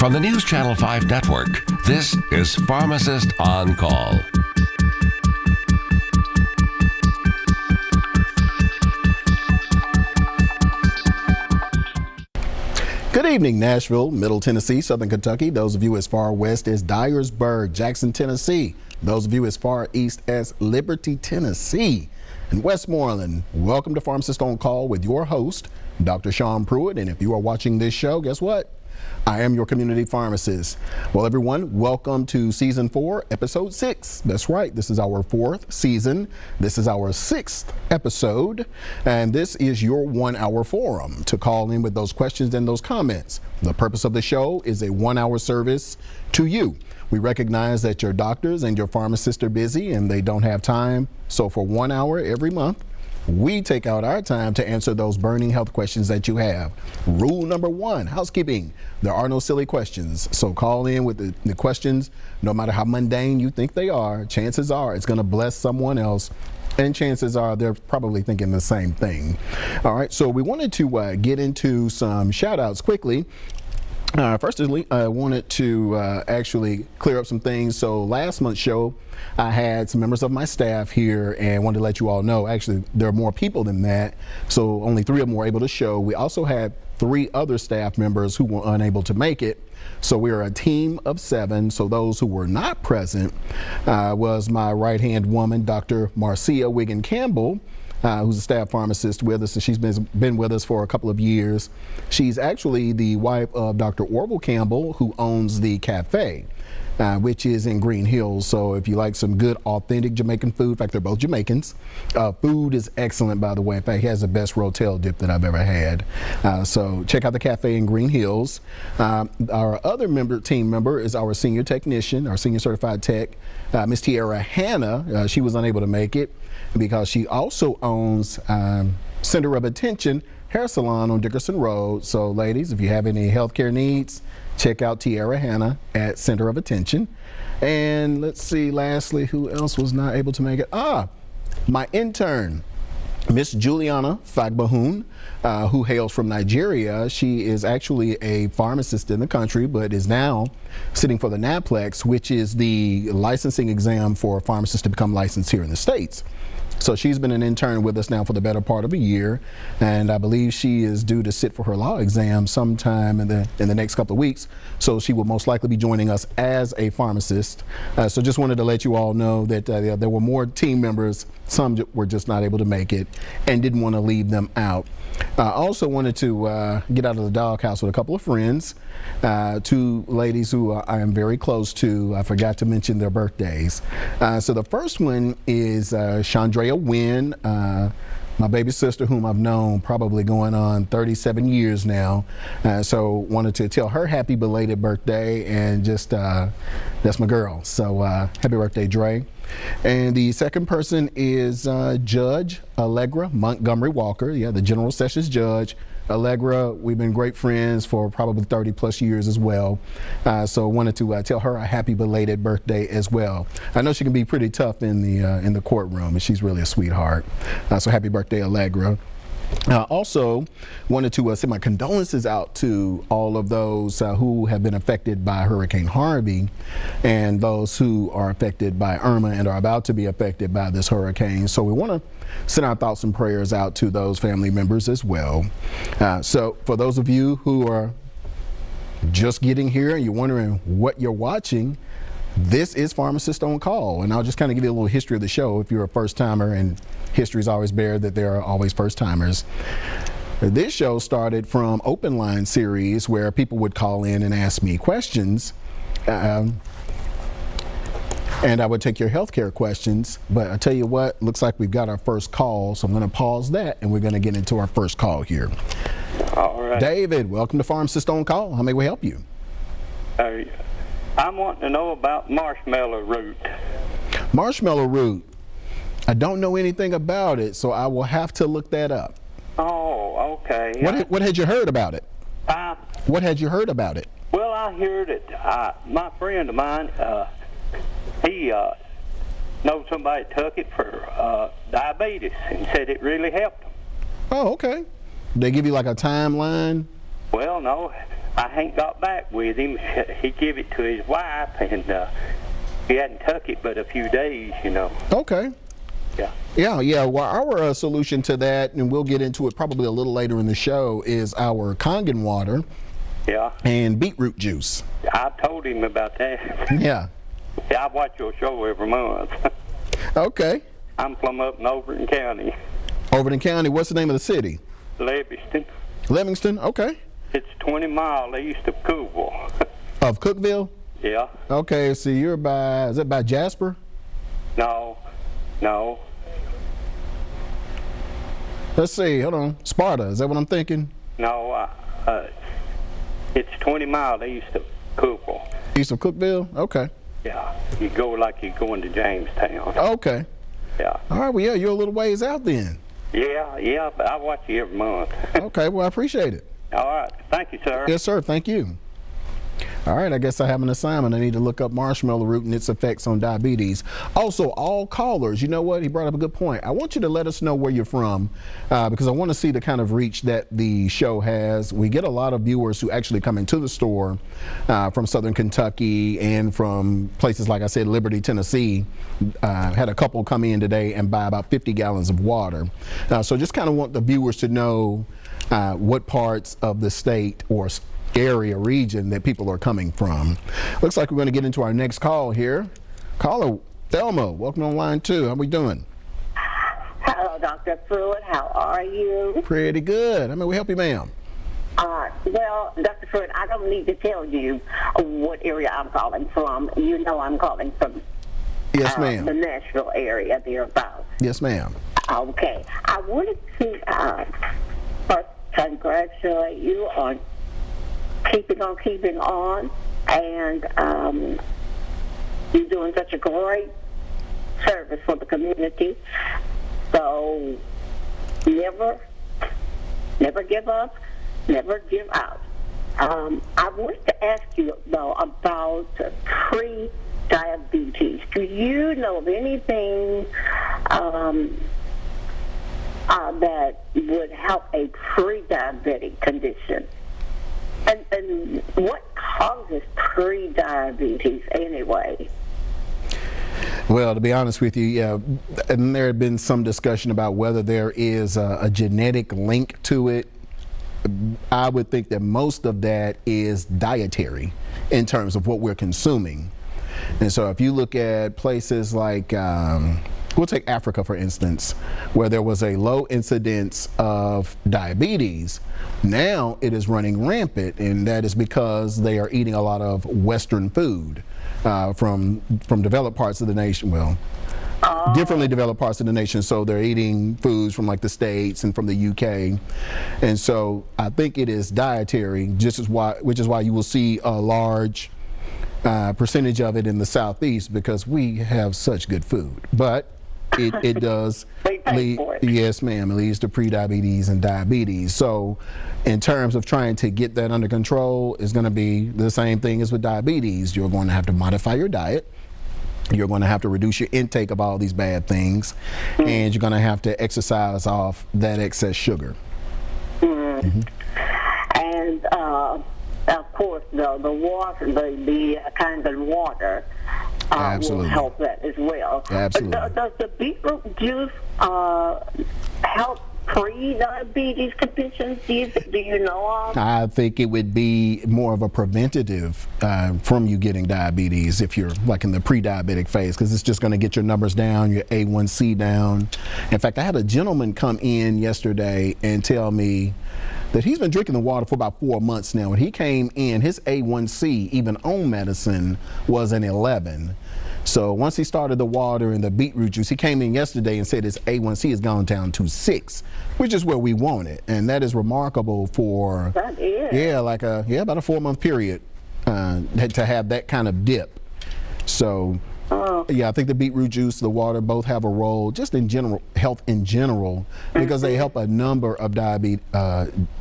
From the News Channel 5 network, this is Pharmacist on Call. Good evening, Nashville, Middle Tennessee, Southern Kentucky. Those of you as far west as Dyersburg, Jackson, Tennessee. Those of you as far east as Liberty, Tennessee. And Westmoreland, welcome to Pharmacist on Call with your host, Dr. Sean Pruitt. And if you are watching this show, guess what? I am your community pharmacist. Well, everyone, welcome to Season 4, Episode 6. That's right, this is our 4th season. This is our 6th episode, and this is your 1-hour forum to call in with those questions and those comments. The purpose of the show is a 1-hour service to you. We recognize that your doctors and your pharmacists are busy and they don't have time, so for 1 hour every month, we take out our time to answer those burning health questions that you have. Rule number 1, housekeeping. There are no silly questions. So call in with the questions, no matter how mundane you think they are. Chances are it's going to bless someone else. And chances are they're probably thinking the same thing. All right, so we wanted to get into some shout outs quickly. Firstly, I wanted to actually clear up some things. So last month's show, I had some members of my staff here and wanted to let you all know, actually, there are more people than that. So only 3 of them were able to show. We also had 3 other staff members who were unable to make it. So we are a team of 7. So those who were not present was my right-hand woman, Dr. Marcia Wiggin Campbell, who's a staff pharmacist with us, and she's been with us for a couple of years. She's actually the wife of Dr. Orville Campbell, who owns the cafe, which is in Green Hills. So if you like some good, authentic Jamaican food, in fact, they're both Jamaicans. Food is excellent, by the way. In fact, he has the best rotel dip that I've ever had. So check out the cafe in Green Hills. Our other team member is our senior technician, our senior certified tech, Miss Tiara Hannah. She was unable to make it because she also owns Center of Attention Hair Salon on Dickerson Road. So ladies, if you have any healthcare needs, check out Tiara Hannah at Center of Attention. And let's see, lastly, who else was not able to make it? My intern, Miss Juliana Fagbahun, who hails from Nigeria. She is actually a pharmacist in the country, but is now sitting for the NAPLEX, which is the licensing exam for pharmacists to become licensed here in the States. So she's been an intern with us now for the better part of a year, and I believe she is due to sit for her law exam sometime in the next couple of weeks. So she will most likely be joining us as a pharmacist. So just wanted to let you all know that there were more team members. Some were just not able to make it and didn't want to leave them out. I also wanted to get out of the doghouse with a couple of friends, 2 ladies who I am very close to. I forgot to mention their birthdays. So the first one is Chandrea Wynn, my baby sister, whom I've known probably going on 37 years now. So wanted to tell her happy belated birthday, and just that's my girl. So happy birthday, Dre. And the second person is Judge Allegra Montgomery Walker, the General Sessions Judge. Allegra, we've been great friends for probably 30 plus years as well. So wanted to tell her a happy belated birthday as well. I know she can be pretty tough in the courtroom, and she's really a sweetheart. So happy birthday, Allegra. Also wanted to send my condolences out to all of those who have been affected by Hurricane Harvey, and those who are affected by Irma and are about to be affected by this hurricane. So we want to send our thoughts and prayers out to those family members as well. So for those of you who are just getting here and you're wondering what you're watching, this is Pharmacist on Call, and I'll just kind of give you a little history of the show if you're a first-timer, and history's always bear that there are always first-timers. This show started from Open Line series where people would call in and ask me questions, and I would take your healthcare questions. But I tell you what, looks like we've got our first call, so I'm going to pause that, and we're going to get into our first call here. All right. David, welcome to Pharmacist on Call. How may we help you? I'm wanting to know about marshmallow root. Marshmallow root. I don't know anything about it, so I will have to look that up. Oh, okay. What had you heard about it? What had you heard about it? Well, I heard it. My friend of mine, he knows somebody took it for diabetes and said it really helped him. Oh, okay. They give you like a timeline? Well, no. I ain't got back with him. He gave it to his wife, and he hadn't took it but a few days, you know. Okay. Yeah. Yeah. Well, our solution to that, and we'll get into it probably a little later in the show, is our Kangen water Yeah. and beetroot juice. I told him about that. Yeah. Yeah, I watch your show every month. Okay. I'm from up in Overton County. Overton County, what's the name of the city? Livingston. Livingston, okay. It's 20 miles east of Cookville. Of Cookville? Yeah. Okay, so you're by, is that by Jasper? No. Let's see, hold on. Sparta, is that what I'm thinking? No, it's 20 miles east of Cookville. East of Cookville? Okay. Yeah. You go like you're going to Jamestown. Okay. Yeah. All right, well, yeah, you're a little ways out then. Yeah, but I watch you every month. Okay, well, I appreciate it. All right. Thank you, sir. Yes, sir, thank you. All right, I guess I have an assignment. I need to look up marshmallow root and its effects on diabetes. Also, all callers, you know what? He brought up a good point. I want you to let us know where you're from because I want to see the kind of reach that the show has. We get a lot of viewers who actually come into the store from Southern Kentucky and from places, like I said, Liberty, Tennessee. Had a couple come in today and buy about 50 gallons of water. So just kind of want the viewers to know what parts of the state or area, region that people are coming from. Looks like we're going to get into our next call here. Caller Thelma, welcome on line 2. How we doing? Hello, Dr. Pruitt. How are you? Pretty good. How may we help you, ma'am? Well, Dr. Pruitt, I don't need to tell you what area I'm calling from. You know I'm calling from Yes, ma'am. the Nashville area thereabouts. Yes, ma'am. Okay. I wanted to first congratulate you on keeping on, and you're doing such a great service for the community. So never give up, never give out. I wanted to ask you, though, about pre-diabetes. Do you know of anything that would help a pre-diabetic condition? And what causes pre-diabetes anyway? Well, to be honest with you, yeah, and there had been some discussion about whether there is a genetic link to it. I would think that most of that is dietary in terms of what we're consuming. And so if you look at places like, we'll take Africa, for instance, where there was a low incidence of diabetes. Now it is running rampant, and that is because they are eating a lot of Western food from developed parts of the nation. Well, differently developed parts of the nation. So they're eating foods from like the States and from the UK. And so I think it is dietary, which is why you will see a large percentage of it in the Southeast, because we have such good food. But it does lead, yes, ma'am, it leads to pre-diabetes and diabetes. So in terms of trying to get that under control, is going to be the same thing as with diabetes. You're going to have to modify your diet. You're going to have to reduce your intake of all these bad things, and you're going to have to exercise off that excess sugar. And of course, the water, the kind of water will help that as well. Absolutely. Does the beetroot juice help pre-diabetes conditions? Do you know of? I think it would be more of a preventative from you getting diabetes if you're like in the pre-diabetic phase, because it's just going to get your numbers down, your A1C down. In fact, I had a gentleman come in yesterday and tell me that he's been drinking the water for about 4 months now. When he came in, his A1C, even on medicine, was an 11. So once he started the water and the beetroot juice, he came in yesterday and said his A1C has gone down to 6, which is where we want it. And that is remarkable for, That is. yeah, like about a 4-month period to have that kind of dip. So Oh. Yeah, I think the beetroot juice, the water, both have a role just in general, health in general, because they help a number of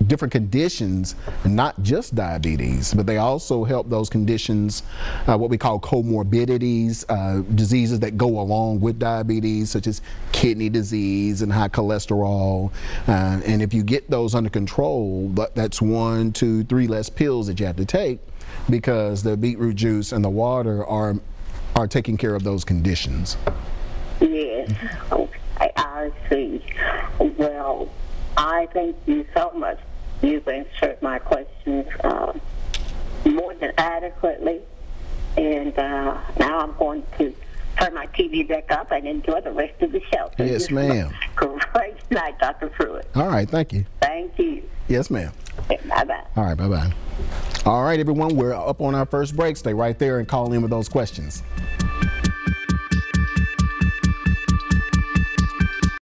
different conditions, not just diabetes, but they also help those conditions, what we call comorbidities, diseases that go along with diabetes, such as kidney disease and high cholesterol. And if you get those under control, that's 1, 2, 3 less pills that you have to take, because the beetroot juice and the water are taking care of those conditions. Yes, okay, I see. Well, I thank you so much. You've answered my questions more than adequately, and now I'm going to turn my TV back up and enjoy the rest of the show. So Yes, ma'am. Great night, Dr. Pruitt. All right, thank you. Thank you. Yes, ma'am. Bye-bye. All right, bye-bye. All right, everyone, we're up on our first break. Stay right there and call in with those questions.